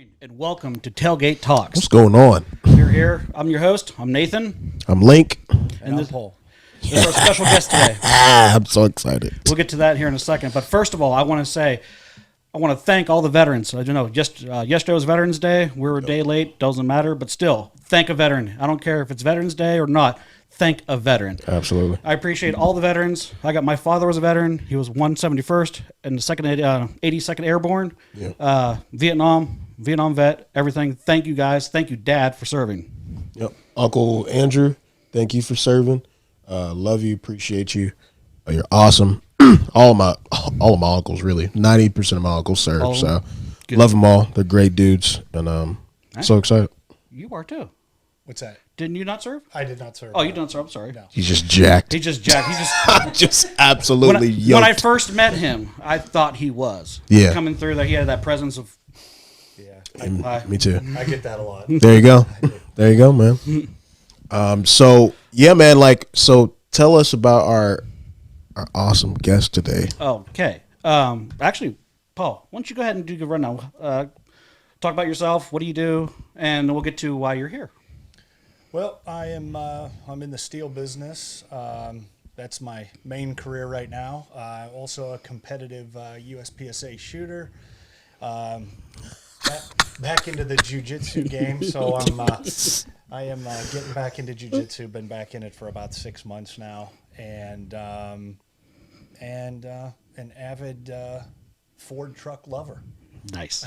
morning and welcome to Tailgate Talks. What's going on? We're here. I'm your host. I'm Nathan. I'm Link. And this, Paul. This is our special guest today. I'm so excited. We'll get to that here in a second. But first of all, I want to thank all the veterans. I don't know, just yesterday was Veterans Day. We were a day late. Doesn't matter. But still, thank a veteran. I don't care if it's Veterans Day or not. Thank a veteran. Absolutely. I appreciate all the veterans. My father was a veteran. He was 171st and the 82nd Airborne. Yep. Vietnam vet, everything. Thank you guys. Thank you, Dad, for serving. Yep. Uncle Andrew, thank you for serving. Love you. Appreciate you. You're awesome. all of my uncles, really. 90% of my uncles serve. So good. Love them all. They're great dudes. And so excited. You are too. What's that? Didn't you not serve? I did not serve. Oh, you didn't serve. I'm sorry. No. He's just jacked. He's just just absolutely yoked. When I first met him, I thought he was. Yeah. Coming through that, he had that presence of. Yeah. Me too. I get that a lot. There you go. There you go, man. So yeah, man. So tell us about our awesome guest today. Okay. Actually, Paul, why don't you go ahead and do the rundown? Talk about yourself. What do you do? And we'll get to why you're here. Well, I'm in the steel business. That's my main career right now. Also a competitive USPSA shooter. Back into the jiu-jitsu game. So I am getting back into jiu-jitsu. Been back in it for about 6 months now, and an avid Ford truck lover. Nice.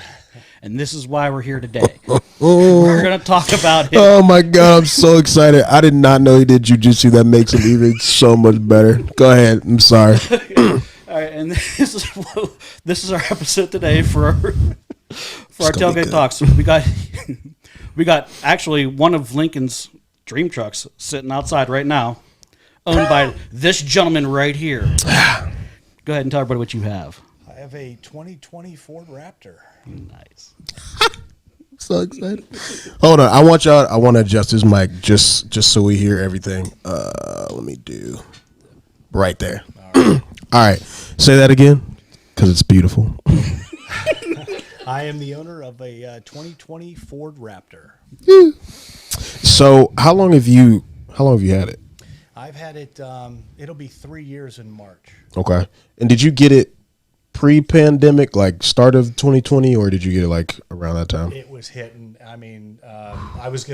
And this is why we're here today. We're going to talk about it. Oh, my God. I'm so excited. I did not know he did jiu-jitsu. That makes him even so much better. Go ahead. I'm sorry. All right. And this is our episode today for our Tailgate Talks. We got actually one of Lincoln's dream trucks sitting outside right now, owned by this gentleman right here. Go ahead and tell everybody what you have. I have a 2020 Ford Raptor. Nice. So excited. Hold on. I want to adjust his mic just so we hear everything. Let me do right there. All right. Say that again because it's beautiful. I am the owner of a 2020 Ford Raptor. So how long have you had it? I've had it, it'll be 3 years in March. Okay. And did you get it pre-pandemic, like start of 2020, or did you get it like around that time? It was hitting. I mean, I was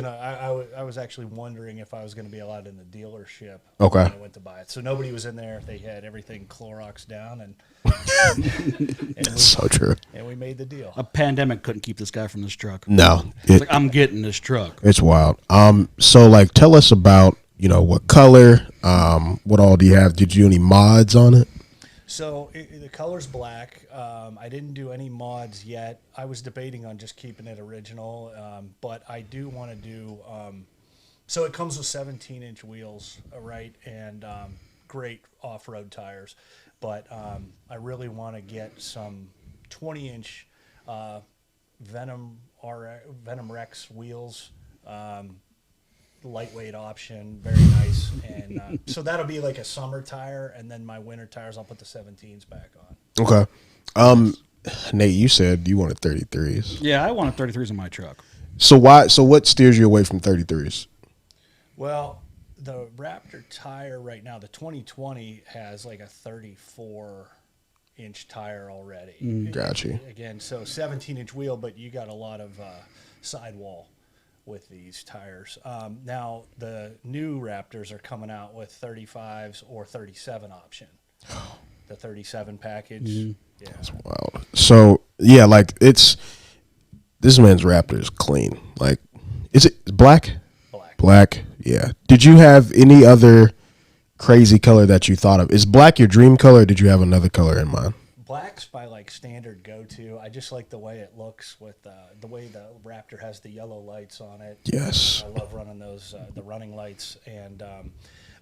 actually wondering if I was going to be allowed in the dealership. Okay. When I went to buy it. So nobody was in there. They had everything Clorox down, and that's so true. And we made the deal. A pandemic couldn't keep this guy from this truck. No. It's like, I'm getting this truck. It's wild. So like tell us about, what color, what all do you have? Did you do any mods on it? So the color's black. I didn't do any mods yet. I was debating on just keeping it original, but I do want to do. So it comes with 17-inch wheels, right, and great off-road tires. But I really want to get some 20-inch Venom Rex wheels. Lightweight option, very nice, and so that'll be like a summer tire, and then my winter tires I'll put the 17s back on. Okay. Nate, you said you wanted 33s. Yeah, I wanted 33s in my truck. So what steers you away from 33s? Well, the Raptor tire right now, the 2020 has like a 34-inch tire already. Got you. Again, so 17-inch wheel, but you got a lot of sidewall with these tires. Now the new Raptors are coming out with 35s or 37 option. The 37 package. Mm-hmm. Yeah. That's wild. So yeah, like this man's Raptor is clean. Like, is it black? Black. Yeah. Did you have any other crazy color that you thought of? Is black your dream color? Or did you have another color in mind? Black's my standard go-to. I just like the way it looks with the way the Raptor has the yellow lights on it. Yes. I love running those, the running lights. And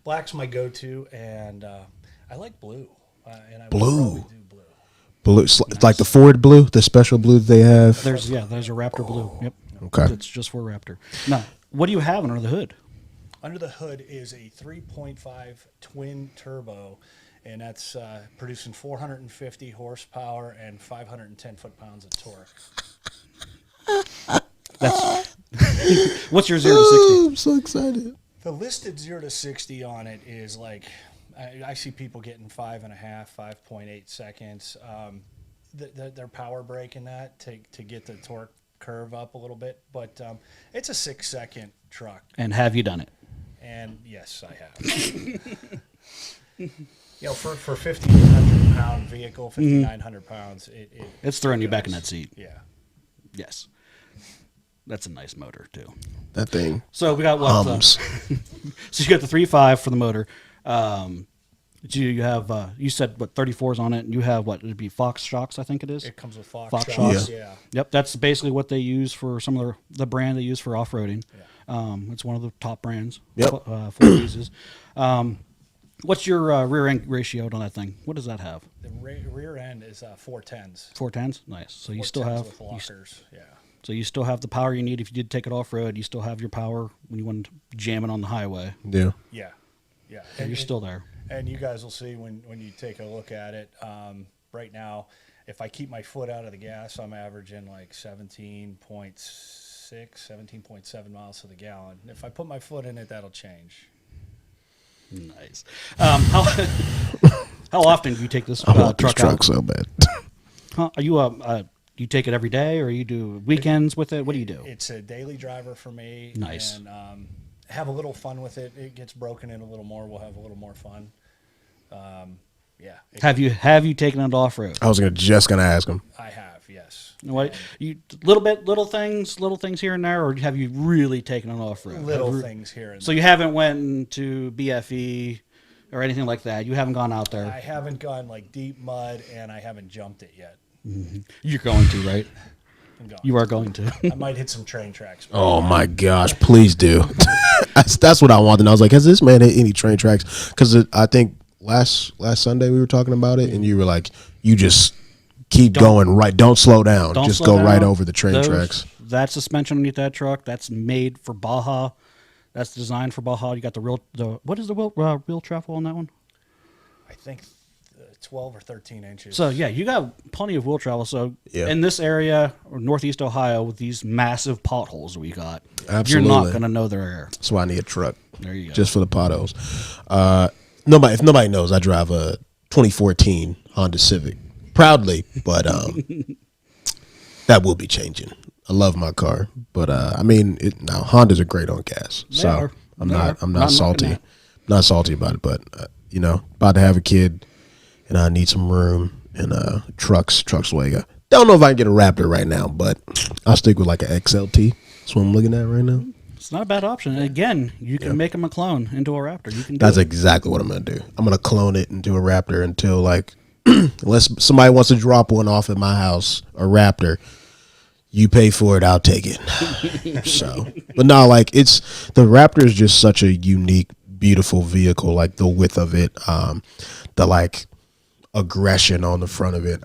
black's my go-to, and I like blue. And I blue. Would do blue. Blue, nice. Like the Ford blue, the special blue they have. There's a Raptor blue. Yep. Okay. It's just for Raptor. Now, what do you have under the hood? Under the hood is a 3.5 twin turbo, and that's producing 450 horsepower and 510 foot-pounds of torque. That's what's your 0 to 60? I'm so excited. The listed 0 to 60 on it is like, I see people getting 5.5, 5.8 seconds. They're power braking that to get the torque curve up a little bit, but it's a 6-second truck. And have you done it? And yes, I have. For 1,500 pound vehicle, 5,900 pounds, It's throwing you back in that seat. Yeah. Yes. That's a nice motor too. That thing. So we got what? Hums. So you got the 3.5 for the motor. You have you said what 34s on it, and you have what it'd be Fox shocks, I think it is. It comes with Fox shocks. Yeah. Yep, that's basically what they use for some of the brand they use for off roading. Yeah. It's one of the top brands. Yep. Ford uses. What's your rear end ratio on that thing? What does that have? The rear end is 410s. 410s. Nice. So you still 410s have with lockers. Yeah. So you still have the power you need if you did take it off road. You still have your power when you want to jam it on the highway. Yeah. Yeah. Yeah. So you're still there. And you guys will see when you take a look at it. Right now, if I keep my foot out of the gas, I'm averaging like 17.6, 17.7 miles to the gallon. If I put my foot in it, that'll change. Nice. How often do you take this I want this truck truck out? so bad. Huh? Are you you take it every day, or you do weekends with it? What do you do? It's a daily driver for me. Nice. And have a little fun with it. It gets broken in a little more. We'll have a little more fun. Yeah. Have you taken it off road? I was just gonna ask him. I have, yes. What you little things here and there, or have you really taken it off road? Little things here and So you haven't went to BFE or anything like that. You haven't gone out there. I haven't gone like deep mud, and I haven't jumped it yet. Mm-hmm. You're going to, right? I'm going. You are going to. I might hit some train tracks. Oh my gosh, please do. That's what I wanted. And I was like, has this man hit any train tracks? Because I think last Sunday we were talking about it, and you were like, you just keep going right. Don't slow down. Just go right over the train tracks. That suspension underneath that truck, that's made for Baja. That's designed for Baja. You got what is the wheel travel on that one? I think 12 or 13 inches. So yeah, you got plenty of wheel travel. So Yeah. in this area, or Northeast Ohio, with these massive potholes we got, Absolutely. you're not going to know they're there. That's why I need a truck. There you go. Just for the potholes. If nobody knows, I drive a 2014 Honda Civic proudly, but that will be changing. I love my car, but Hondas are great on gas, so I'm not salty. Not salty about it, but about to have a kid, and I need some room, and trucks way. Don't know if I can get a Raptor right now, but I'll stick with like an XLT. That's what I'm looking at right now. It's not a bad option. And again, you can make them a clone into a Raptor. You can. That's exactly what I'm gonna do. I'm gonna clone it into a Raptor until unless somebody wants to drop one off at my house, a Raptor. You pay for it, I'll take it. So, but no, the Raptor is just such a unique, beautiful vehicle. Like the width of it, the aggression on the front of it.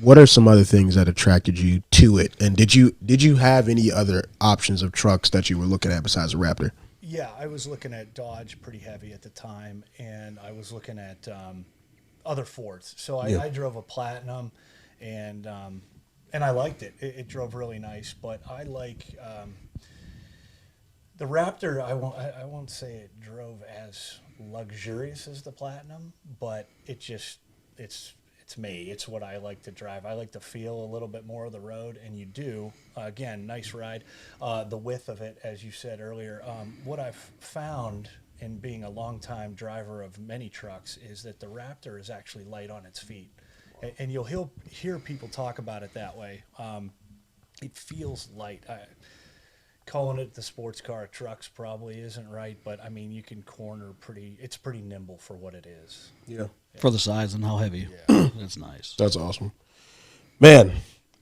What are some other things that attracted you to it? And did you have any other options of trucks that you were looking at besides a Raptor? Yeah, I was looking at Dodge pretty heavy at the time, and I was looking at other Fords. So I drove a Platinum, and I liked it. It drove really nice, but I like the Raptor. I won't say it drove as luxurious as the Platinum, but it's me. It's what I like to drive. I like to feel a little bit more of the road, and you do. Again, nice ride. The width of it, as you said earlier. What I've found in being a longtime driver of many trucks is that the Raptor is actually light on its feet. And you'll hear people talk about it that way. It feels light. Calling it the sports car trucks probably isn't right, but I mean you can corner it's pretty nimble for what it is. Yeah. For the size and how heavy. Yeah. That's nice. That's awesome. Man,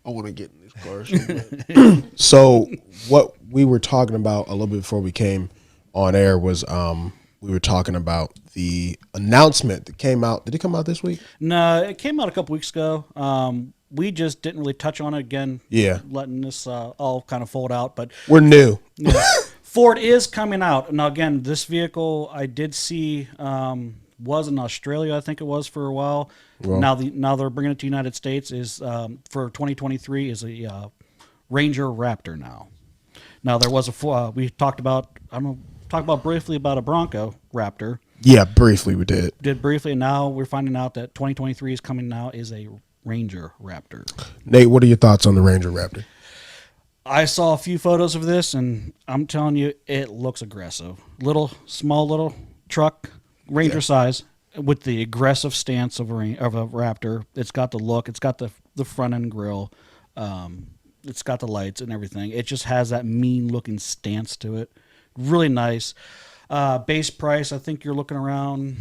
I want to get in this car. So what we were talking about a little bit before we came on air was we were talking about the announcement that came out. Did it come out this week? No, it came out a couple weeks ago. We just didn't really touch on it again. Yeah. Letting this all kind of fold out. But We're new. Ford is coming out. Now, again, this vehicle I did see was in Australia, I think it was, for a while. Well, now they're bringing it to the United States. Is for 2023 is a Ranger Raptor now. Now there was we talked about briefly about a Bronco Raptor. Yeah, briefly we did. Did briefly, and now we're finding out that 2023 is coming now is a Ranger Raptor. Nate, what are your thoughts on the Ranger Raptor? I saw a few photos of this, and I'm telling you, it looks aggressive. Small little truck, Ranger size, with the aggressive stance of a Raptor. It's got the look. It's got the front end grille. It's got the lights and everything. It just has that mean looking stance to it. Really nice. Base price, I think you're looking around.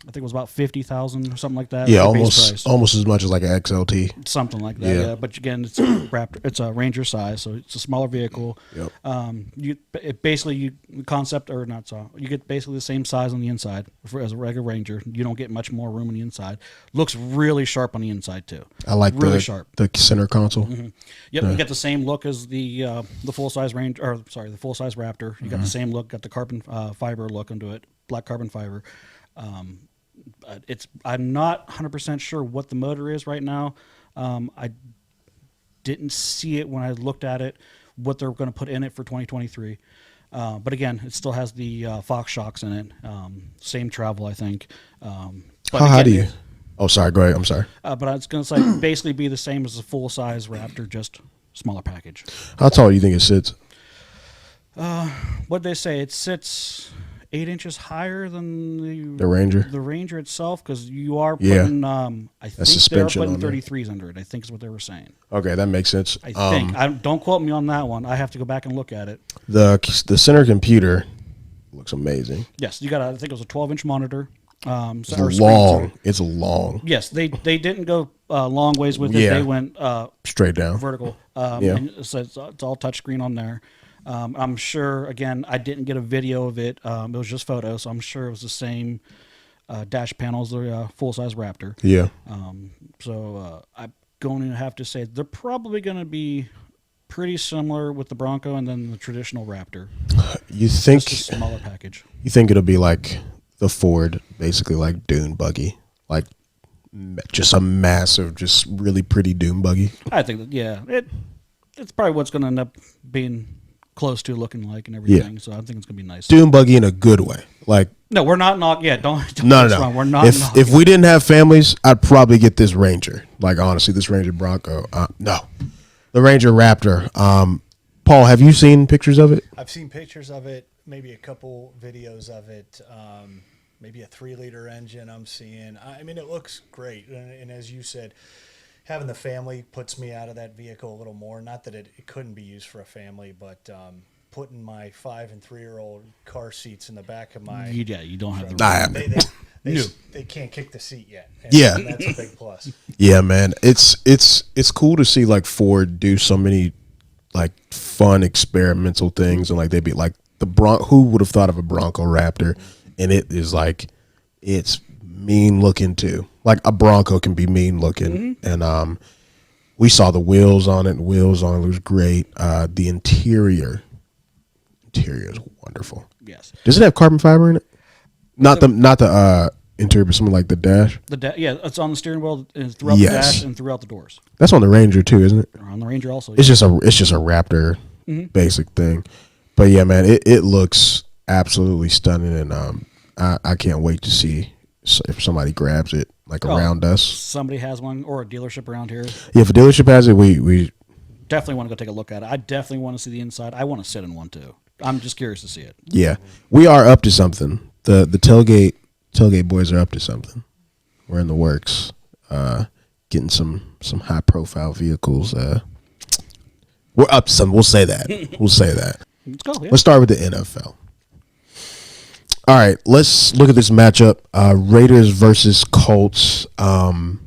I think it was about 50,000 or something like that. Yeah, almost as much as like an XLT. Something like that. Yeah. But again, it's a Raptor. It's a Ranger size, so it's a smaller vehicle. Yep. You get basically the same size on the inside as a regular Ranger. You don't get much more room on the inside. Looks really sharp on the inside too. I like really sharp. The center console. Mm-hmm. Yep, you get the same look as the full size Ranger, the full size Raptor. You got the same look. Got the carbon fiber look into it, black carbon fiber. I'm not 100% sure what the motor is right now. I didn't see it when I looked at it, what they're going to put in it for 2023. But again, it still has the Fox shocks in it. Same travel, I think. How do you? Oh, sorry. Go ahead. I'm sorry. But I was going to say basically be the same as a full-size Raptor, just smaller package. How tall do you think it sits? What'd they say? It sits 8 inches higher than the Ranger. The Ranger itself, because you are putting. I think they're putting 33s under it. I think is what they were saying. Okay, that makes sense. I think. Don't quote me on that one. I have to go back and look at it. The center computer looks amazing. Yes, you got. I think it was a 12-inch monitor. It's long. It's long. Yes, they didn't go long ways with it. Yeah. They went straight down, vertical. And so it's all touchscreen on there. I'm sure, again, I didn't get a video of it. It was just photos, so I'm sure it was the same dash panel as the full-size Raptor. Yeah. So I'm going to have to say they're probably going to be pretty similar with the Bronco and then the traditional Raptor. You think just a smaller package? You think it'll be like the Ford, basically like dune buggy, like just a massive, just really pretty dune buggy? I think that, it's probably what's going to end up being close to looking like and everything. Yeah. So I think it's gonna be nice. Dune buggy in a good way. Like no, we're not knock. Yeah, don't no. Wrong. We're not. If we didn't have families, I'd probably get this Ranger. Like honestly, this Ranger Bronco. No, the Ranger Raptor. Paul, have you seen pictures of it? I've seen pictures of it. Maybe a couple videos of it. Maybe a 3-liter engine. I'm seeing. I mean, it looks great. And as you said, having the family puts me out of that vehicle a little more. Not that it couldn't be used for a family, but putting my 5 and 3-year-old car seats in the back of my you don't have the they can't kick the seat yet. And that's a big plus. Yeah, man, it's cool to see like Ford do so many like fun experimental things, and like they'd be like who would have thought of a Bronco Raptor, and it is like it's mean looking too. Like a Bronco can be mean looking, and we saw the wheels on it. It was great. The interior is wonderful. Yes. Does it have carbon fiber in it? Not the interior, but something like the dash. It's on the steering wheel and throughout the dash and throughout the doors. That's on the Ranger too, isn't it? On the Ranger also. It's just a Raptor basic thing, but yeah, man, it looks absolutely stunning, and I can't wait to see if somebody grabs it around us. Somebody has one, or a dealership around here. Yeah, if a dealership has it, we definitely want to go take a look at it. I definitely want to see the inside. I want to sit in one too. I'm just curious to see it. Yeah, we are up to something. The tailgate boys are up to something. We're in the works, getting some high profile vehicles. We're up to something. We'll say that. Let's go. Yeah. Let's start with the NFL. All right, let's look at this matchup. Raiders versus Colts. Some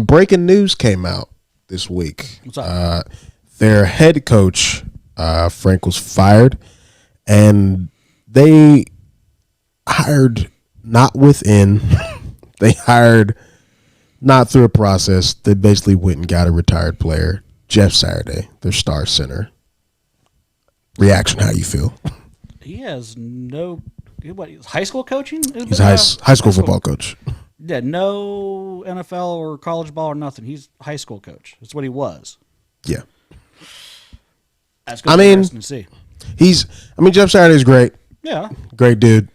breaking news came out this week. What's up? Their head coach, Frank, was fired, and they hired not within. They hired not through a process. They basically went and got a retired player, Jeff Saturday, their star center. Reaction, how you feel? He has no... What, high school coaching? He's high school football coach. Yeah, no NFL or college ball or nothing. He's high school coach. That's what he was. Yeah. That's going to be interesting to see. Jeff Saturday's great. Yeah. Great dude.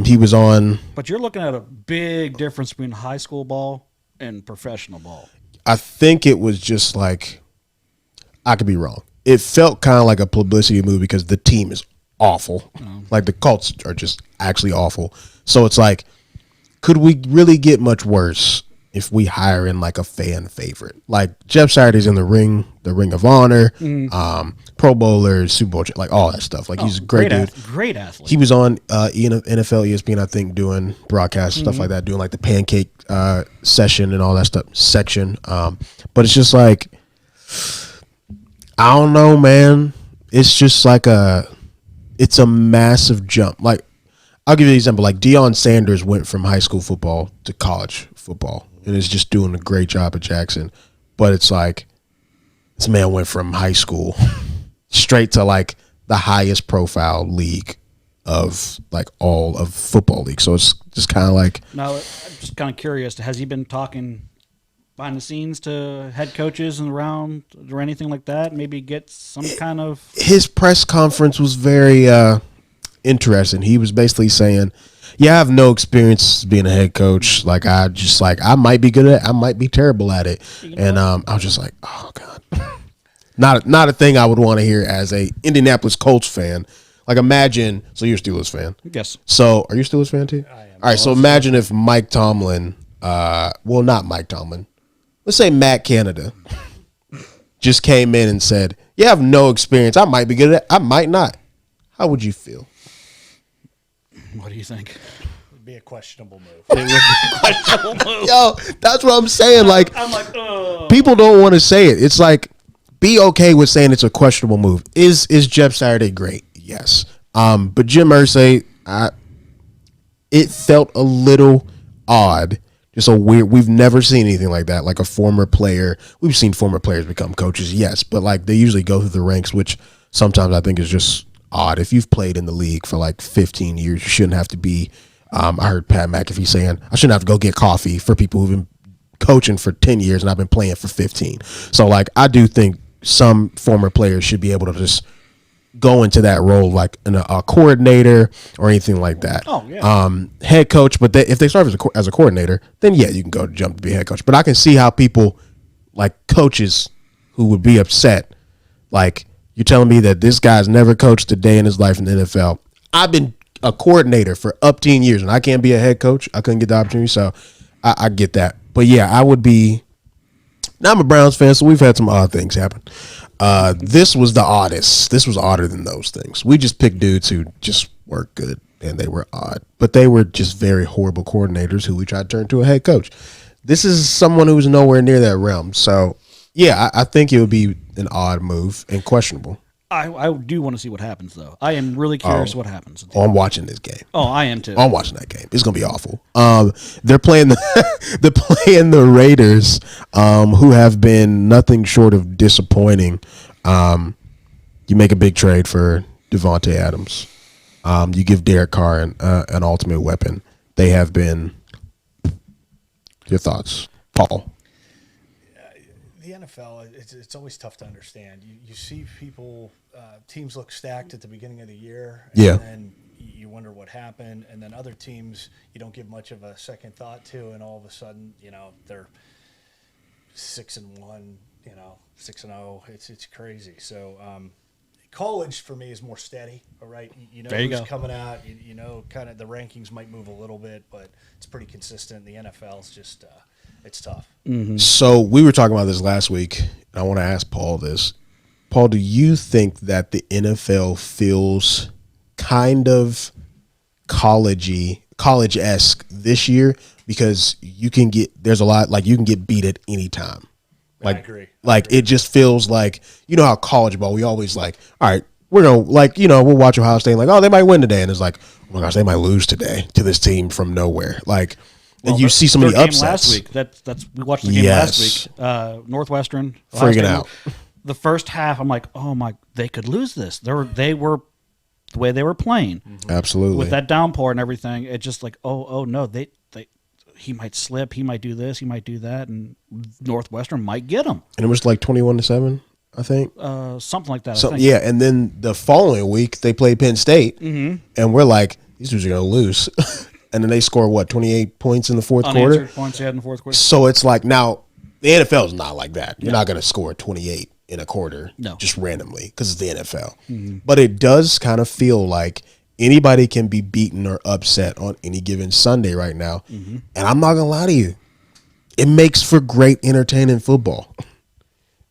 He was on. But you're looking at a big difference between high school ball and professional ball. I think it was just like, I could be wrong. It felt kind of like a publicity move because the team is awful. Like the Colts are just actually awful. So it's like, could we really get much worse if we hire in like a fan favorite? Like Jeff Saturday's in the Ring of Honor, Pro Bowler, Super Bowl, like all that stuff. Like he's a great dude. Great athlete. He was on NFL ESPN, I think, doing broadcasts, stuff like that, doing like the pancake session and all that stuff, section. But it's just like, I don't know, man. It's just like it's a massive jump. Like, I'll give you an example. Like Deion Sanders went from high school football to college football and is just doing a great job at Jackson. But it's like, this man went from high school straight to like the highest profile league of like all of football league. So it's just kind of like. Now, I'm just kind of curious. Has he been talking behind the scenes to head coaches and around or anything like that? Maybe get some kind of. His press conference was very interesting. He was basically saying, yeah, I have no experience being a head coach. Like I might be good at it. I might be terrible at it. And I was just like, oh God. Not a thing I would want to hear as a Indianapolis Colts fan. Like imagine, so you're a Steelers fan. Yes. So are you a Steelers fan too? I am. All right, so imagine if Mike Tomlin, well, not Mike Tomlin, let's say Matt Canada, just came in and said, yeah, I have no experience. I might be good at it. I might not. How would you feel? What do you think? It'd be a questionable move. It would be a questionable move. Yo, that's what I'm saying. Like, I'm like, oh. people don't want to say it. It's like, be okay with saying it's a questionable move. Is Jeff Saturday great? Yes. But Jim Irsay, it felt a little odd. Just a weird. We've never seen anything like that. Like a former player. We've seen former players become coaches, yes, but like they usually go through the ranks, which sometimes I think is just odd. If you've played in the league for like 15 years, you shouldn't have to be. I heard Pat McAfee saying I shouldn't have to go get coffee for people who've been coaching for 10 years and I've been playing for 15. So like I do think some former players should be able to just go into that role like a coordinator or anything like that. Oh, yeah. Head coach, but if they start as a coordinator, then yeah, you can go jump to be a head coach. But I can see how people like coaches who would be upset, like you're telling me that this guy's never coached a day in his life in the NFL. I've been a coordinator for up to 10 years and I can't be a head coach. I couldn't get the opportunity, so I get that. But yeah, I would be. Now I'm a Browns fan, so we've had some odd things happen. This was the oddest. This was odder than those things. We just picked dudes who just weren't good, and they were odd. But they were just very horrible coordinators who we tried to turn to a head coach. This is someone who's nowhere near that realm. So, yeah, I think it would be an odd move and questionable. I do want to see what happens, though. I am really curious what happens. Oh, I'm watching this game. Oh, I am too. I'm watching that game. It's gonna be awful. They're playing the Raiders, who have been nothing short of disappointing. You make a big trade for Devontae Adams. You give Derek Carr an ultimate weapon. They have been. Your thoughts, Paul? The NFL, it's always tough to understand. You see people, teams look stacked at the beginning of the year, and then you wonder what happened, and then other teams you don't give much of a second thought to, and all of a sudden, they're 6-1, 6-0. It's crazy. So college for me is more steady. All right, who's coming out. Kind of the rankings might move a little bit, but it's pretty consistent. The NFL's just. It's tough. Mm-hmm. So we were talking about this last week, and I want to ask Paul this. Paul, do you think that the NFL feels kind of college-esque this year? Because there's a lot, like you can get beat at any time. Like, I agree. It just feels like, how college ball, we always like, all right, we're going to, we'll watch Ohio State, like, oh, they might win today. And it's like, oh my gosh, they might lose today to this team from nowhere. Like, and you see so many upsets. Last week, we watched the game last week. Northwestern freaking out. The first half, I'm like, oh my, they could lose this. They were the way they were playing. Mm-hmm. Absolutely. With that downpour and everything, it's just like, oh no, he might slip, he might do this, he might do that, and Northwestern might get him. And it was like 21-7. I think. Something like that. So I think. yeah, and then the following week they play Penn State, and we're like, these dudes are gonna lose, and then they score 28 points in the fourth quarter. Unanswered points in the fourth quarter. So it's like now the NFL is not like that. You're not gonna score 28 in a quarter, just randomly because it's the NFL. But it does kind of feel like anybody can be beaten or upset on any given Sunday right now, and I'm not gonna lie to you, it makes for great entertaining football.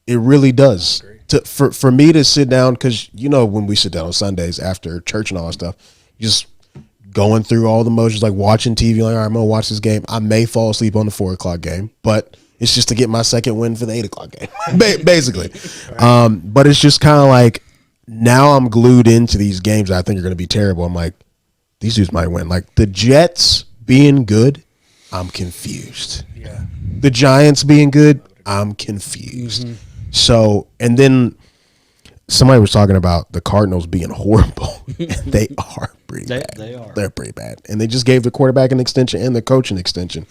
It really does. For me to sit down, because when we sit down on Sundays after church and all that stuff, just going through all the motions, like watching TV, like, all right, I'm going to watch this game. I may fall asleep on the 4 o'clock game, but it's just to get my second win for the 8 o'clock game, basically. But it's just kind of like, now I'm glued into these games that I think are going to be terrible. I'm like, these dudes might win. Like the Jets being good, I'm confused. Yeah. The Giants being good, I'm confused. So, and then somebody was talking about the Cardinals being horrible. And they are pretty bad. They are. They're pretty bad. And they just gave the quarterback an extension and the coach an extension.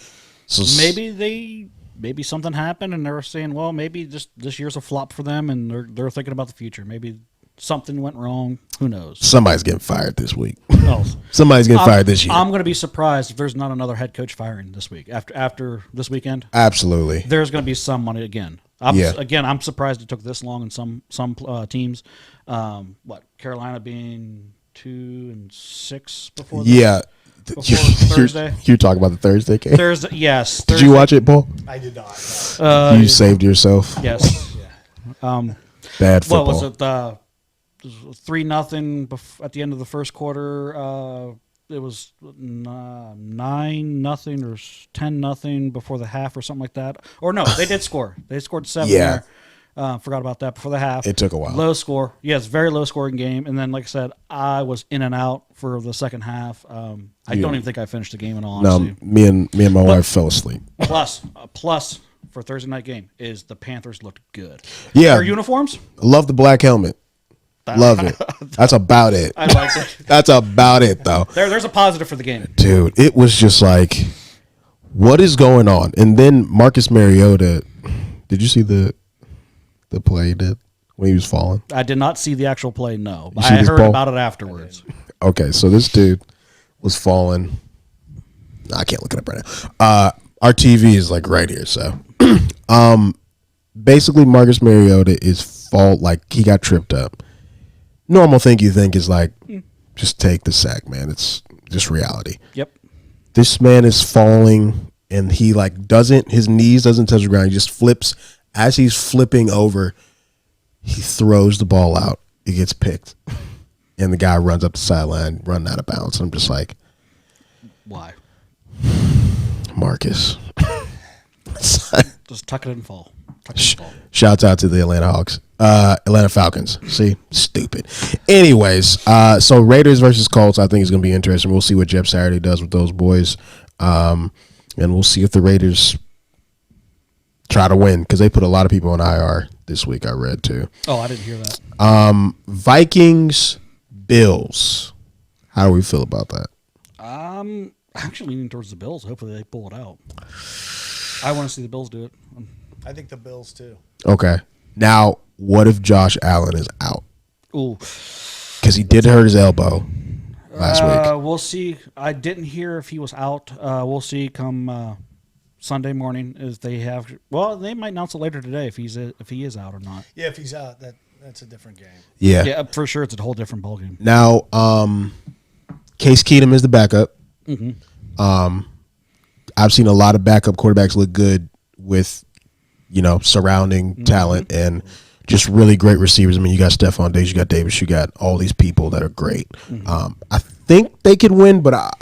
So maybe something happened and they were saying, well, maybe this year's a flop for them and they're thinking about the future. Maybe something went wrong. Who knows? Somebody's getting fired this week. Oh, Somebody's getting fired this year. I'm going to be surprised if there's not another head coach firing this week. After this weekend, Absolutely. there's going to be someone again. I'm surprised it took this long in some teams. Carolina being 2-6 before Thursday. You're talking about the Thursday game? Thursday, yes. Did you watch it, Paul? I did not. You saved yourself. Yes. Bad football. What was it? 3-0 at the end of the first quarter. It was 9-0 or 10-0 before the half or something like that. Or no, they did score. They scored 7 there. Forgot about that before the half. It took a while. Low score. Yes, very low scoring game. And then, like I said, I was in and out for the second half. I don't even think I finished the game in all honesty. No, me and my wife fell asleep. Plus for Thursday night game is the Panthers looked good. Yeah. Their uniforms? Love the black helmet. Love it. That's about it. I liked it. That's about it, though. There's a positive for the game. Dude, it was just like, what is going on? And then Marcus Mariota, did you see the play he did when he was falling? I did not see the actual play, no. You see I this heard ball? about it afterwards. Okay, so this dude was falling. I can't look it up right now. Our TV is like right here, so basically Marcus Mariota is like he got tripped up. Normal thing you think is like, just take the sack, man. It's just reality. Yep. This man is falling, and he like his knees doesn't touch the ground. He just flips. As he's flipping over, he throws the ball out. It gets picked, and the guy runs up the sideline, running out of bounds. I'm just like, why? Marcus. Just tuck it and fall. Shouts out to the Atlanta Falcons. See, stupid. Anyways, so Raiders versus Colts, I think is going to be interesting. We'll see what Jeff Saturday does with those boys, and we'll see if the Raiders try to win because they put a lot of people on IR this week. I read too. Oh, I didn't hear that. Vikings, Bills. How do we feel about that? I'm actually leaning towards the Bills. Hopefully they pull it out. I want to see the Bills do it. I think the Bills too. Okay. Now, what if Josh Allen is out? Ooh. Because he did hurt his elbow last week. We'll see. I didn't hear if he was out. We'll see come Sunday morning. If they have, well, they might announce it later today if he is out or not. Yeah, if he's out, that's a different game. Yeah, for sure. It's a whole different ballgame. Now, Case Keenum is the backup. Mm-hmm. I've seen a lot of backup quarterbacks look good with, surrounding talent and just really great receivers. I mean, you got Stephon Diggs, you got Davis, you got all these people that are great. I think they could win, but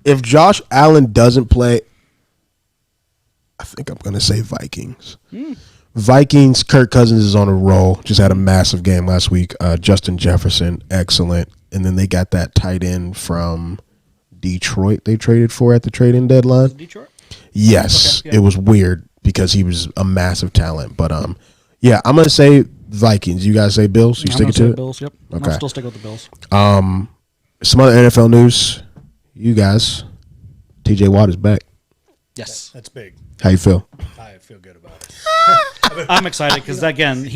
if Josh Allen doesn't play, I think I'm going to say Vikings. Vikings, Kirk Cousins is on a roll. Just had a massive game last week. Justin Jefferson, excellent. And then they got that tight end from Detroit they traded for at the trading deadline. Detroit? Yes. Okay, yeah. It was weird because he was a massive talent. But, yeah, I'm going to say Vikings. You guys say Bills? You sticking to it? Bills, yep. Okay. I'm still sticking with the Bills. Some other NFL news. You guys, TJ Watt is back. Yes. That's big. How you feel? I feel good about it. I'm excited because again,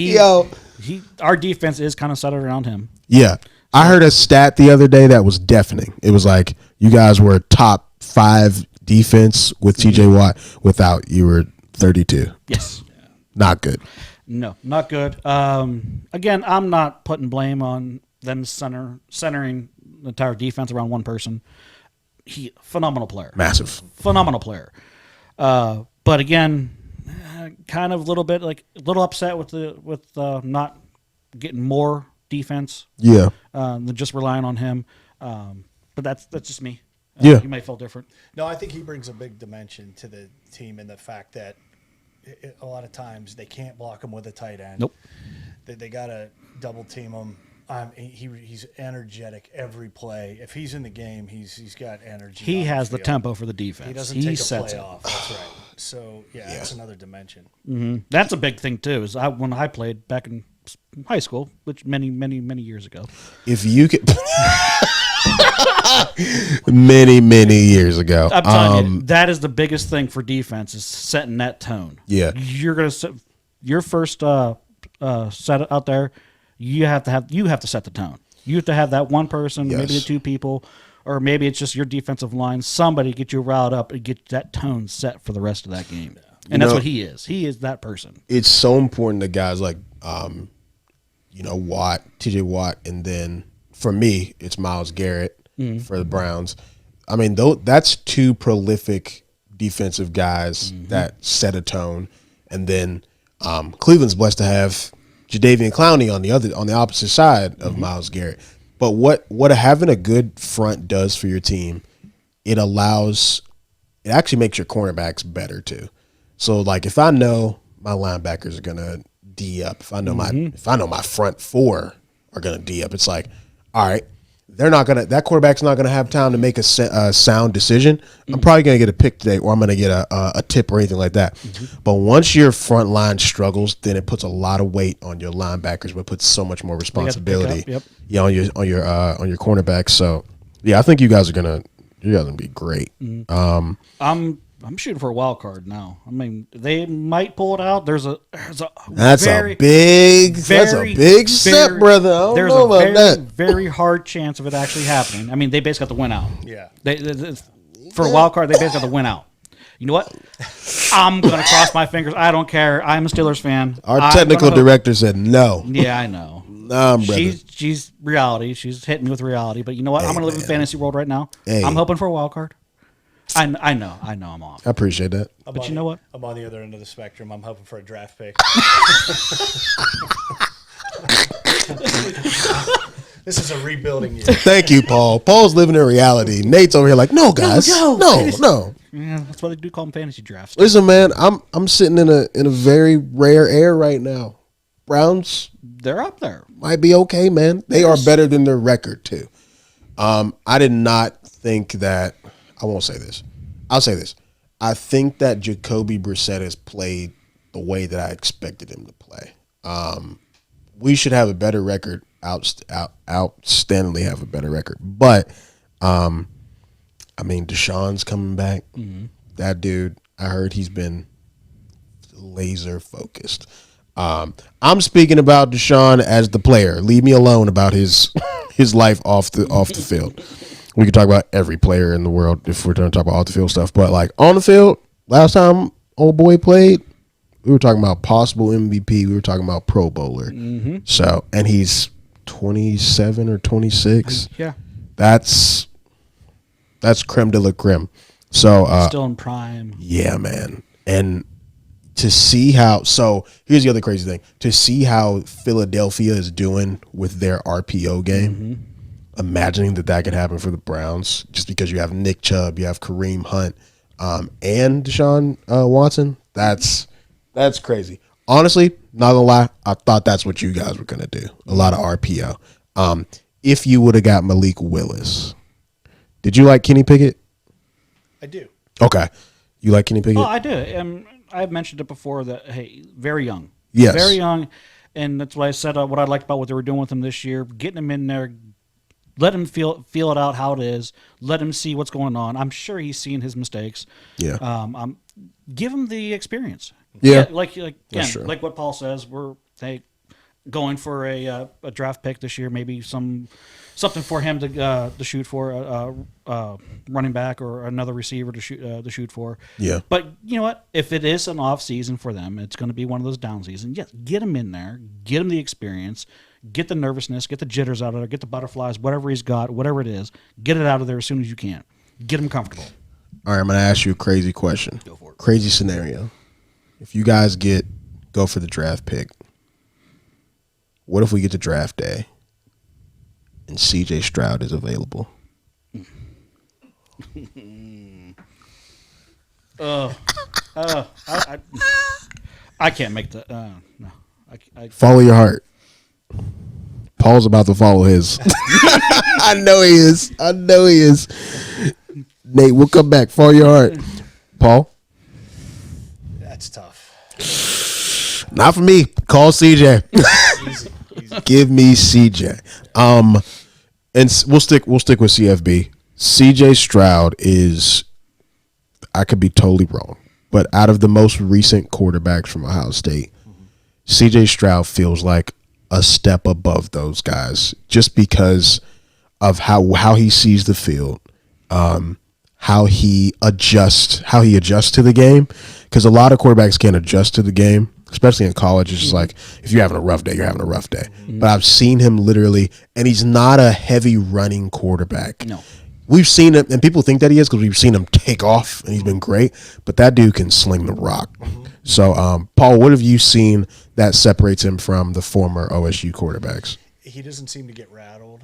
our defense is kind of centered around him. Yeah. I heard a stat the other day that was deafening. It was like you guys were top 5 defense with TJ Watt. Without you were 32. Yes. Not good. No, not good. Again, I'm not putting blame on them centering the entire defense around one person. Phenomenal player. Massive. Phenomenal player. But again, kind of a little upset with not getting more defense. Yeah. Than just relying on him. But that's just me. Yeah. You might feel different. No, I think he brings a big dimension to the team in the fact that a lot of times they can't block him with a tight end. Nope. They got to double team him. He's energetic every play. If he's in the game, he's got energy. He has the tempo for the defense. He doesn't take a play off. That's right. So that's another dimension. Mm-hmm. That's a big thing too. Is when I played back in high school, which many years ago. If you could, many years ago. I'm telling you, that is the biggest thing for defense is setting that tone. Yeah, you're gonna set your first set out there. You have to set the tone. You have to have that one person, maybe the two people, or maybe it's just your defensive line. Somebody get you riled up and get that tone set for the rest of that game. And that's what he is. He is that person. It's so important to guys like, Watt, TJ Watt, and then for me, it's Myles Garrett for the Browns. I mean, that's 2 prolific defensive guys that set a tone, and then Cleveland's blessed to have Jadeveon Clowney on the opposite side of Myles Garrett. But what having a good front does for your team, it actually makes your cornerbacks better too. So like if I know my linebackers are gonna D up, if I know my front 4 are gonna D up, it's like, all right, that quarterback's not gonna have time to make a sound decision. I'm probably gonna get a pick today, or I'm gonna get a tip or anything like that. But once your front line struggles, then it puts a lot of weight on your linebackers, but puts so much more responsibility, on your cornerbacks. So yeah, I think you guys are gonna be great. I'm shooting for a wild card now. I mean, they might pull it out. That's a big step, brother. I don't know about that. Very hard chance of it actually happening. I mean, they basically have to win out. Yeah. For a wild card, they basically have to win out. You know what? I'm going to cross my fingers. I don't care. I'm a Steelers fan. Our technical director said no. Yeah, I know. Nah, brother. She's reality. She's hitting me with reality. But you know what? I'm going to live in fantasy world right now. I'm hoping for a wild card. I know I'm off. I appreciate that. But you know what? I'm on the other end of the spectrum. I'm hoping for a draft pick. This is a rebuilding year. Thank you, Paul. Paul's living in reality. Nate's over here like, no, guys. No. Yeah, that's what they do call them fantasy drafts. Listen, man, I'm sitting in a very rare air right now. Browns, they're up there. Might be okay, man. They are better than their record, too. I did not think that. I won't say this. I'll say this. I think that Jacoby Brissett has played the way that I expected him to play. We should have a better record, outstandingly have a better record. But, Deshaun's coming back. Mm-hmm. That dude, I heard he's been laser focused. I'm speaking about Deshaun as the player. Leave me alone about his life off the field. We could talk about every player in the world if we're going to talk about off the field stuff. But, like, on the field, last time old boy played, we were talking about possible MVP. We were talking about Pro Bowler. Mm-hmm. So, and he's 27 or 26. Yeah. That's creme de la creme. So, still in prime. Yeah, man. And to see so here's the other crazy thing. To see how Philadelphia is doing with their RPO game. Mm-hmm. Imagining that could happen for the Browns just because you have Nick Chubb, you have Kareem Hunt, and Deshaun Watson. That's crazy. Honestly, not gonna lie, I thought that's what you guys were gonna do. A lot of RPO. If you would have got Malik Willis, did you like Kenny Pickett? I do. Okay, you like Kenny Pickett? Oh, I do. I've mentioned it before that very young. Yes, very young, and that's what I said. What I liked about what they were doing with him this year, getting him in there. Let him feel it out how it is. Let him see what's going on. I'm sure he's seen his mistakes. Yeah. Give him the experience. Yeah, like That's again, true. like what Paul says, we're going for a draft pick this year, maybe something for him to shoot for, running back or another receiver to shoot for. Yeah. But you know what? If it is an off season for them, it's going to be one of those down seasons. Yes, get him in there, get him the experience, get the nervousness, get the jitters out of there, get the butterflies, whatever he's got, whatever it is, get it out of there as soon as you can. Get him comfortable. All right, I'm going to ask you a crazy question. Go for it. Crazy scenario. If you guys go for the draft pick, what if we get to draft day and CJ Stroud is available? I can't make that. No, Follow your heart. Paul's about to follow his. I know he is. Nate, we'll come back. Follow your heart. Paul? That's tough. Not for me. Call CJ. Easy. Give me CJ. And we'll stick with CFB. CJ Stroud is, I could be totally wrong, but out of the most recent quarterbacks from Ohio State, CJ Stroud feels like a step above those guys just because of how he sees the field, how he adjusts to the game, because a lot of quarterbacks can't adjust to the game, especially in college. It's just like, if you're having a rough day, you're having a rough day. But I've seen him literally, and he's not a heavy running quarterback. No. We've seen it, and people think that he is because we've seen him take off, and he's been great. But that dude can sling the rock. So, Paul, what have you seen that separates him from the former OSU quarterbacks? He doesn't seem to get rattled,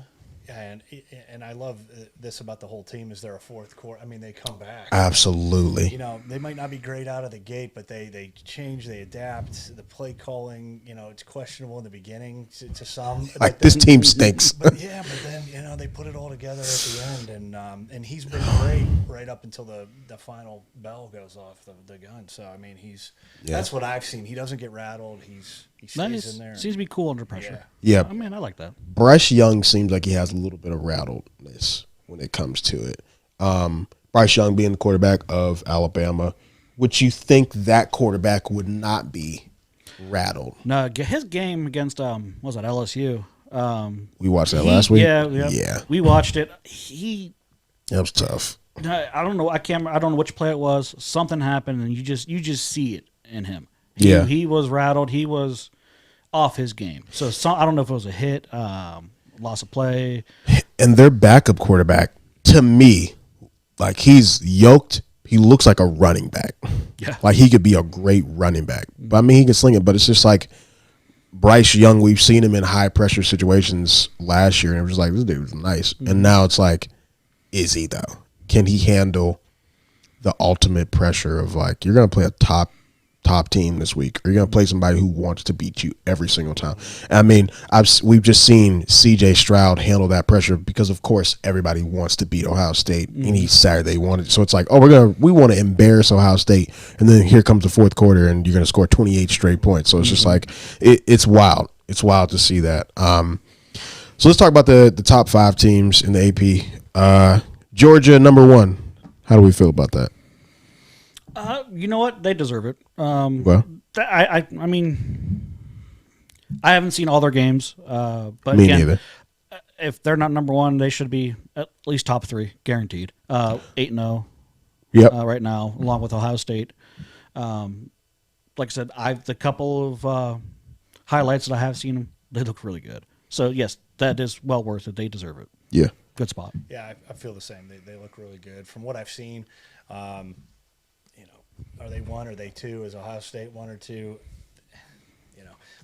and I love this about the whole team is they're a fourth quarter. I mean, they come back. Absolutely. You know, they might not be great out of the gate, but they change, they adapt. The play calling, it's questionable in the beginning to some. Like, but this then- team stinks. But then they put it all together at the end, and he's been great right up until the final bell goes off the gun. So I mean, that's what I've seen. He doesn't get rattled. He stays in there. seems to be cool under pressure. Yeah. I mean, I like that. Bryce Young seems like he has a little bit of rattledness when it comes to it. Bryce Young being the quarterback of Alabama, would you think that quarterback would not be rattled? No, his game against what was that, LSU? We watched that last week. Yeah. We watched it. That was tough. I don't know. I don't know which play it was. Something happened, and you just see it in him. Yeah. He was rattled. He was off his game. So I don't know if it was a hit, loss of play. And their backup quarterback, to me, like, he's yoked. He looks like a running back. Yeah. Like, he could be a great running back. But I mean, he can sling it, but it's just like Bryce Young, we've seen him in high pressure situations last year, and it was like, this dude was nice. And now it's like, is he though? Can he handle the ultimate pressure of, like, you're going to play a top team this week, or you're going to play somebody who wants to beat you every single time? I mean, we've just seen CJ Stroud handle that pressure because, of course, everybody wants to beat Ohio State any Saturday they wanted. So it's like, oh, we want to embarrass Ohio State, and then here comes the fourth quarter, and you're going to score 28 straight points. So it's just like, it's wild. It's wild to see that. So let's talk about the top 5 teams in the AP. Georgia, number 1. How do we feel about that? You know what? They deserve it. Well, I mean, I haven't seen all their games, but me again, neither. If they're not number 1, they should be at least top 3, guaranteed. 8-0. Yep. Right now, along with Ohio State. Like I said, the couple of highlights that I have seen them, they look really good. So yes, that is well worth it. They deserve it. Yeah. Good spot. Yeah, I feel the same. They look really good from what I've seen. Are they 1? Are they 2? Is Ohio State 1 or 2?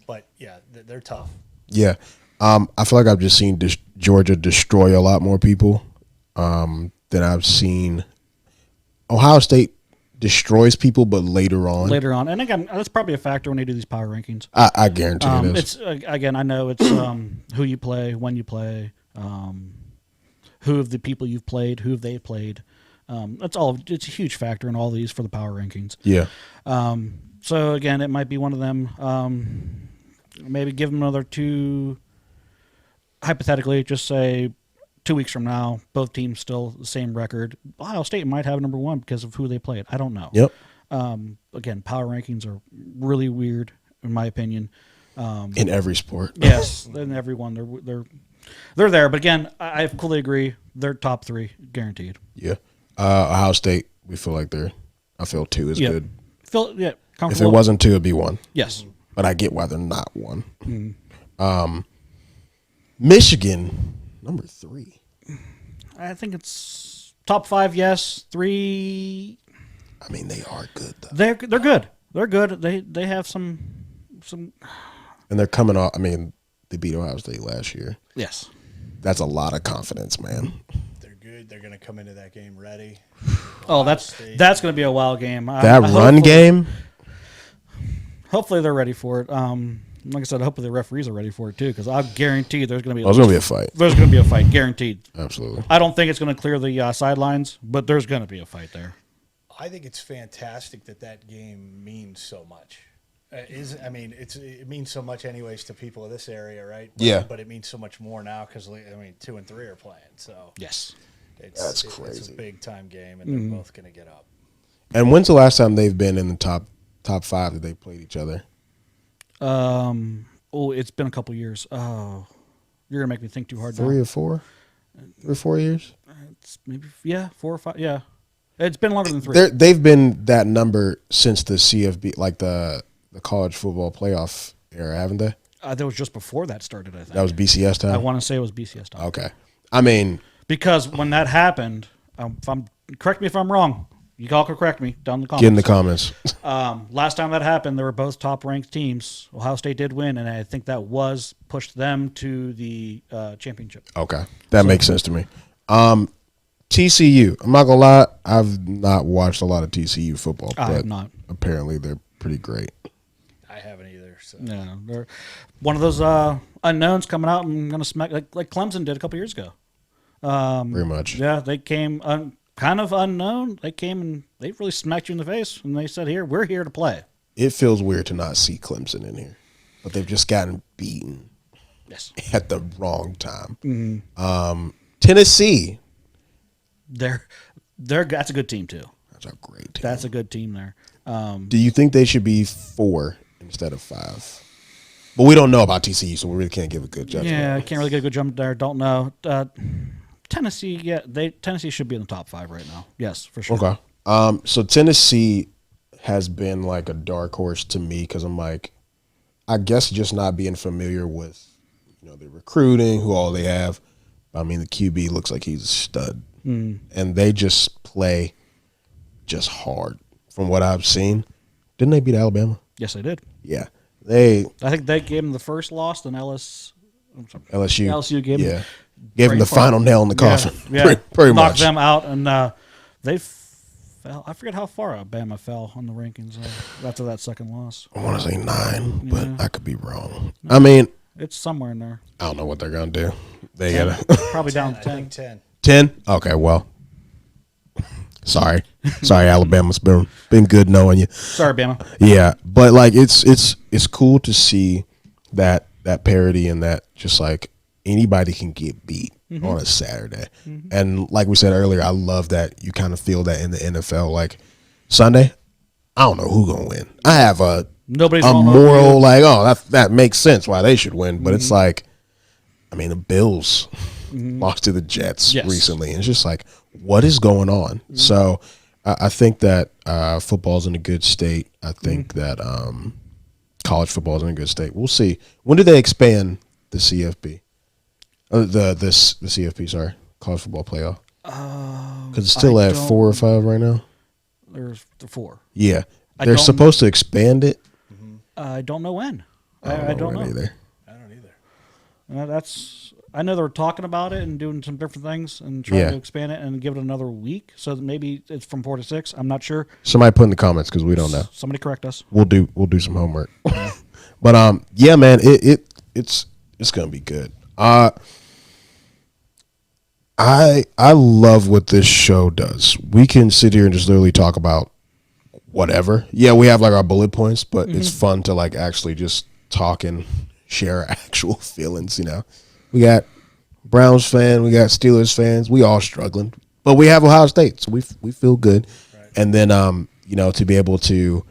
But yeah, they're tough. Yeah. I feel like I've just seen Georgia destroy a lot more people than I've seen. Ohio State destroys people, but later on. And again, that's probably a factor when they do these power rankings. I guarantee it is. It's again, I know it's who you play, when you play, who of the people you've played, who have they played. It's a huge factor in all these for the power rankings. Yeah. So again, it might be one of them. Maybe give them another 2. Hypothetically, just say 2 weeks from now, both teams still the same record. Ohio State might have number 1 because of who they played. I don't know. Yep. Again, power rankings are really weird, in my opinion. In every sport. Yes, in everyone they're there. But again, I fully agree. They're top 3 guaranteed. Yeah. Ohio State, we feel like I feel 2 is good. If it wasn't 2, it'd be 1. Yes. But I get why they're not 1. Michigan, number 3. I think it's top 5. Yes, 3. I mean, they are good though. They're good. They're good. They have some. And they're coming off. I mean, they beat Ohio State last year. Yes. That's a lot of confidence, man. They're good. They're going to come into that game ready. Oh, that's going to be a wild game. That run game. Hopefully they're ready for it. Like I said, hopefully the referees are ready for it too, because I guarantee there's going to be. There's going to be a fight. There's going to be a fight, guaranteed. Absolutely. I don't think it's going to clear the sidelines, but there's going to be a fight there. I think it's fantastic that game means so much. It means so much anyways to people of this area, right? But it means so much more now because 2 and 3 are playing. So yes, that's crazy. It's a big time game, and they're both going to get up. And when's the last time they've been in the top 5 that they played each other? It's been a couple years. Oh, you're gonna make me think too hard. 3 or 4? 3 or 4 years? It's maybe 4 or 5. Yeah, it's been longer than 3. They've been that number since the CFB, like the college football playoff era, haven't they? That was just before that started. I think that was BCS time. I want to say it was BCS time. Okay, I mean, because when that happened, correct me if I'm wrong. You all can correct me down in the comments. Get in the comments. Last time that happened, they were both top-ranked teams. Ohio State did win, and I think that pushed them to the championship. Okay, that makes sense to me. TCU. I'm not gonna lie, I've not watched a lot of TCU football, I but have not. Apparently they're pretty great. I haven't either. So. Yeah, they're one of those unknowns coming out and going to smack like Clemson did a couple years ago. Very much. Yeah, they came kind of unknown. They came and they really smacked you in the face, and they said, we're here to play. It feels weird to not see Clemson in here, but they've just gotten beaten. Yes. At the wrong time. Mm-hmm. Tennessee. That's a good team too. That's a great team. That's a good team there. Do you think they should be 4 instead of 5? But we don't know about TCU, so we really can't give a good judgment. Yeah, I can't really get a good judgment there. Don't know. Tennessee, Tennessee should be in the top 5 right now. Yes, for sure. Okay. So Tennessee has been like a dark horse to me because I'm like, I guess just not being familiar with, the recruiting, who all they have. I mean, the QB looks like he's a stud, and they just play just hard from what I've seen. Didn't they beat Alabama? Yes, they did. Yeah, I think they gave them the first loss, then LSU gave them. Yeah. Gave them the final nail in the coffin. Yeah, pretty much. Knocked them out, and they fell. I forget how far Alabama fell on the rankings after that second loss. I want to say 9, but I could be wrong. I mean, it's somewhere in there. I don't know what they're going to do. They got to probably down to 10. I think 10. 10? Okay, well. Sorry, Alabama's been good knowing you. Sorry, Bama. Yeah, but like it's cool to see that parity and that just like anybody can get beat on a Saturday. Mm-hmm. And like we said earlier, I love that you kind of feel that in the NFL. Like Sunday, I don't know who's gonna win. I have a moral like, that makes sense why they should win, but it's like, I mean, the Bills lost to the Jets recently, and it's just like, what is going on? So I think that football's in a good state. I think that college football's in a good state. We'll see. When do they expand the CFP? The CFP, sorry, college football playoff. Because it's still at 4 or 5 right now. There's 4. Yeah, they're supposed to expand it. I don't know when. I don't know either. I don't either. I know they're talking about it and doing some different things and trying to expand it and give it another week. So that maybe it's from 4 to 6. I'm not sure. Somebody put in the comments because we don't know. Somebody correct us. We'll do some homework. But yeah, man, it's gonna be good. I love what this show does. We can sit here and just literally talk about whatever. Yeah, we have like our bullet points, but it's fun to like actually just talk and share our actual feelings. We got Browns fans, we got Steelers fans. We all struggling, but we have Ohio State, so we feel good. Right. And then to be able to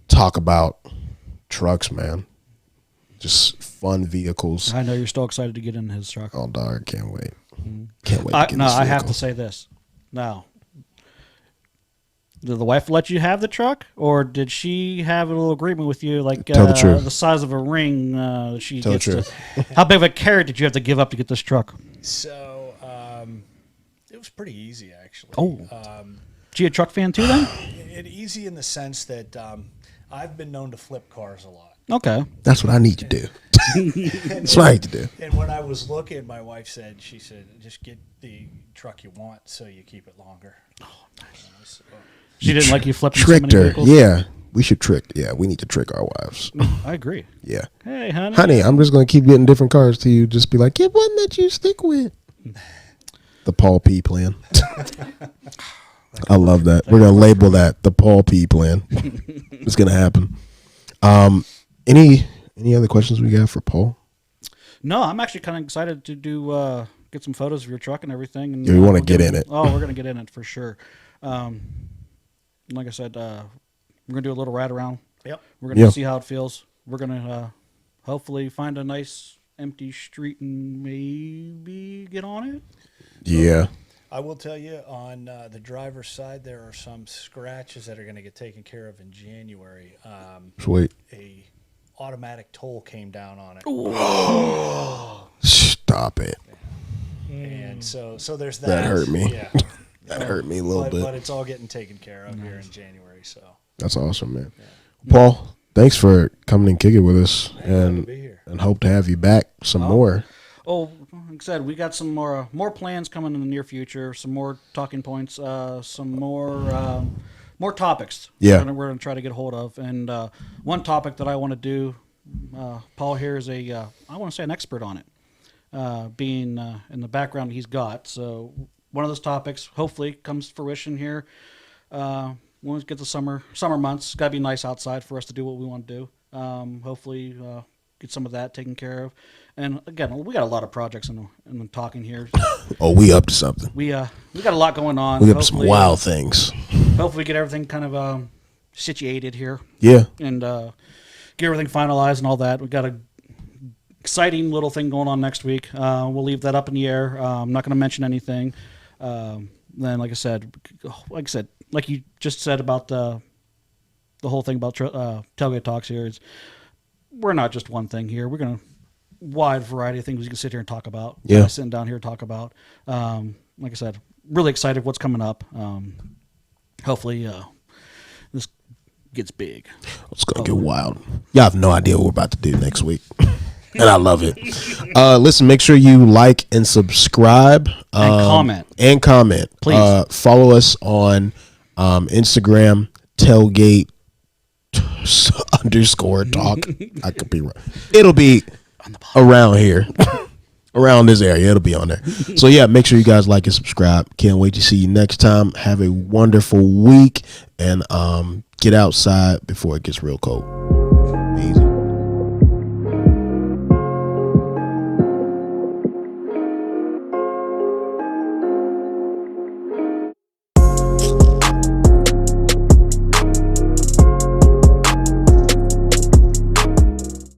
talk about trucks, man. Just fun vehicles. I know you're still excited to get in his truck. Oh, dog, I can't wait. Can't wait to get in this I have vehicle. to say this. Now, did the wife let you have the truck, or did she have a little agreement with you, like Tell the truth. the size of a ring? She Tell the gets truth. how big of a carrot did you have to give up to get this truck? So it was pretty easy, actually. Oh, she a truck fan too, then? Easy in the sense that I've been known to flip cars a lot. Okay. That's what I need to do. That's what I need to do. And when I was looking, my wife said, just get the truck you want so you keep it longer. Oh, nice. She didn't like you flipping Tricked so many her. vehicles? Yeah. We should trick. Yeah, we need to trick our wives. I agree. Yeah. Hey, honey. Honey, I'm just going to keep getting different cars to you. Just be like, get one that you stick with. The Paul P plan. I love that. We're going to label that the Paul P plan. It's going to happen. Any other questions we got for Paul? No, I'm actually kind of excited to do get some photos of your truck and everything. And Yeah, we wanna get in it. Oh, we're gonna get in it for sure. Like I said, we're gonna do a little ride around. Yep. We're gonna Yeah. see how it feels. We're gonna hopefully find a nice empty street and maybe get on it. Yeah. I will tell you, on the driver's side, there are some scratches that are going to get taken care of in January. Sweet. A automatic toll came down on it. Stop it. And so there's that. That hurt me. Yeah. That hurt me a little bit. But it's all getting taken care of here in January. So That's awesome, man. Paul, thanks for coming and kicking with us, glad to and be here. hope to have you back some more. Oh, like I said, we got some more plans coming in the near future. Some more talking points. Some more topics. Yeah. we're gonna try to get a hold of. And one topic that I want to do. Paul here is I want to say an expert on it, being in the background he's got. So one of those topics hopefully comes to fruition here. When we get the summer months, it's got to be nice outside for us to do what we want to do. Hopefully get some of that taken care of. And again, we got a lot of projects in the talking here. Oh, we up to something. We got a lot going on. We up to some wild things. Hopefully get everything kind of situated here. Yeah. And get everything finalized and all that. We got a exciting little thing going on next week. We'll leave that up in the air. I'm not going to mention anything. Then, like I said, like you just said about the whole thing about Tailgate Talks here is we're not just one thing here. We're going to wide variety of things we can sit here and talk about. Yeah. Sitting down here and talk about. Like I said, really excited what's coming up. Hopefully this gets big. It's going to get wild. Y'all have no idea what we're about to do next week. And I love it. Listen, make sure you like and subscribe. And comment. Please. Follow us on Instagram, Tailgate _talk. I could be wrong. It'll be around here. Around this area. It'll be on there. So, yeah, make sure you guys like and subscribe. Can't wait to see you next time. Have a wonderful week. And get outside before it gets real cold.